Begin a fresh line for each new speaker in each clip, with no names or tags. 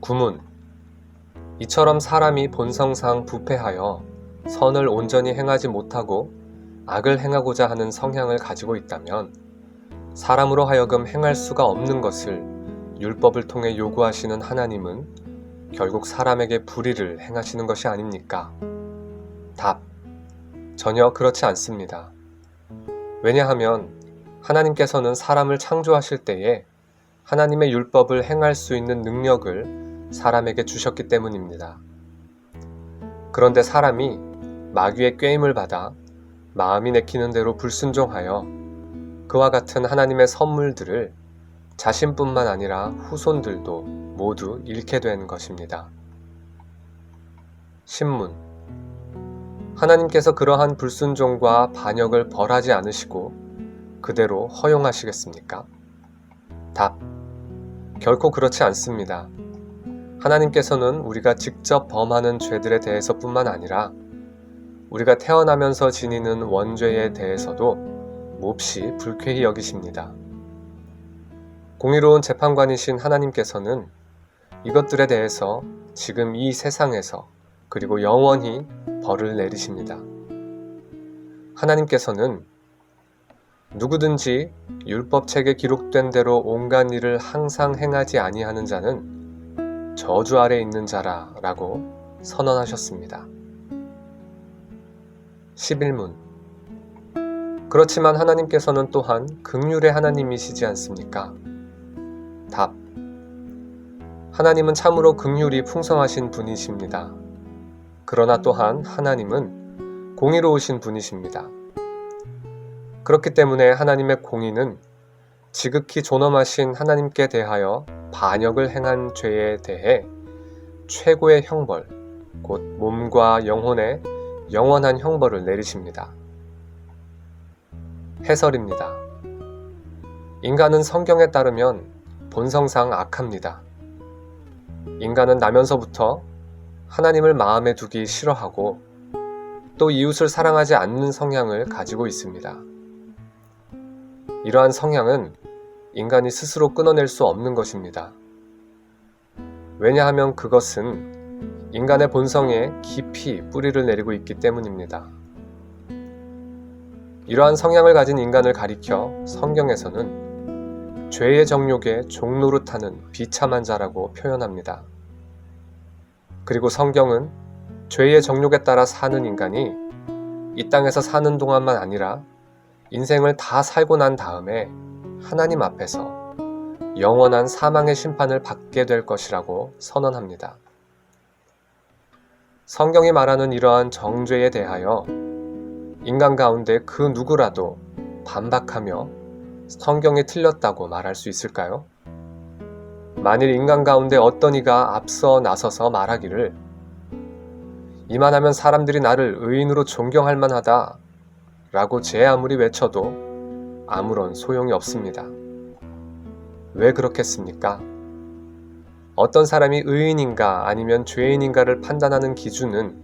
구문. 이처럼 사람이 본성상 부패하여 선을 온전히 행하지 못하고 악을 행하고자 하는 성향을 가지고 있다면 사람으로 하여금 행할 수가 없는 것을 율법을 통해 요구하시는 하나님은 결국 사람에게 불의를 행하시는 것이 아닙니까? 답. 전혀 그렇지 않습니다. 왜냐하면 하나님께서는 사람을 창조하실 때에 하나님의 율법을 행할 수 있는 능력을 사람에게 주셨기 때문입니다. 그런데 사람이 마귀의 꾀임을 받아 마음이 내키는 대로 불순종하여 그와 같은 하나님의 선물들을 자신뿐만 아니라 후손들도 모두 잃게 된 것입니다. 신문. 하나님께서 그러한 불순종과 반역을 벌하지 않으시고 그대로 허용하시겠습니까? 답. 결코 그렇지 않습니다. 하나님께서는 우리가 직접 범하는 죄들에 대해서뿐만 아니라 우리가 태어나면서 지니는 원죄에 대해서도 몹시 불쾌히 여기십니다. 공의로운 재판관이신 하나님께서는 이것들에 대해서 지금 이 세상에서 그리고 영원히 벌을 내리십니다. 하나님께서는 누구든지 율법책에 기록된 대로 온갖 일을 항상 행하지 아니하는 자는 저주 아래 있는 자라 라고 선언하셨습니다. 11문. 그렇지만 하나님께서는 또한 긍휼의 하나님이시지 않습니까? 답. 하나님은 참으로 긍휼이 풍성하신 분이십니다. 그러나 또한 하나님은 공의로우신 분이십니다. 그렇기 때문에 하나님의 공의는 지극히 존엄하신 하나님께 대하여 반역을 행한 죄에 대해 최고의 형벌, 곧 몸과 영혼의 영원한 형벌을 내리십니다. 해설입니다. 인간은 성경에 따르면 본성상 악합니다. 인간은 나면서부터 하나님을 마음에 두기 싫어하고 또 이웃을 사랑하지 않는 성향을 가지고 있습니다. 이러한 성향은 인간이 스스로 끊어낼 수 없는 것입니다. 왜냐하면 그것은 인간의 본성에 깊이 뿌리를 내리고 있기 때문입니다. 이러한 성향을 가진 인간을 가리켜 성경에서는 죄의 정욕에 종노릇하는 비참한 자라고 표현합니다. 그리고 성경은 죄의 정욕에 따라 사는 인간이 이 땅에서 사는 동안만 아니라 인생을 다 살고 난 다음에 하나님 앞에서 영원한 사망의 심판을 받게 될 것이라고 선언합니다. 성경이 말하는 이러한 정죄에 대하여 인간 가운데 그 누구라도 반박하며 성경이 틀렸다고 말할 수 있을까요? 만일 인간 가운데 어떤 이가 앞서 나서서 말하기를 이만하면 사람들이 나를 의인으로 존경할 만하다 라고 제 아무리 외쳐도 아무런 소용이 없습니다. 왜 그렇겠습니까? 어떤 사람이 의인인가 아니면 죄인인가를 판단하는 기준은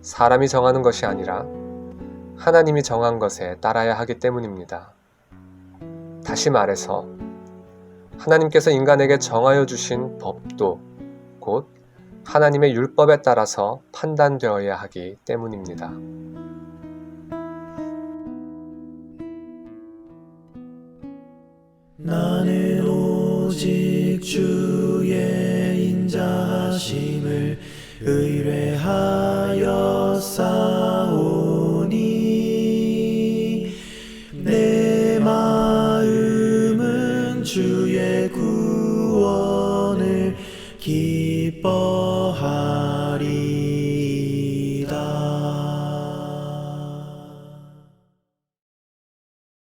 사람이 정하는 것이 아니라 하나님이 정한 것에 따라야 하기 때문입니다. 다시 말해서 하나님께서 인간에게 정하여 주신 법도 곧 하나님의 율법에 따라서 판단되어야 하기 때문입니다.
나는 오직 주의 인자하심을 의뢰하여 싸우니 내 마음은 주의 구원을 기뻐하리.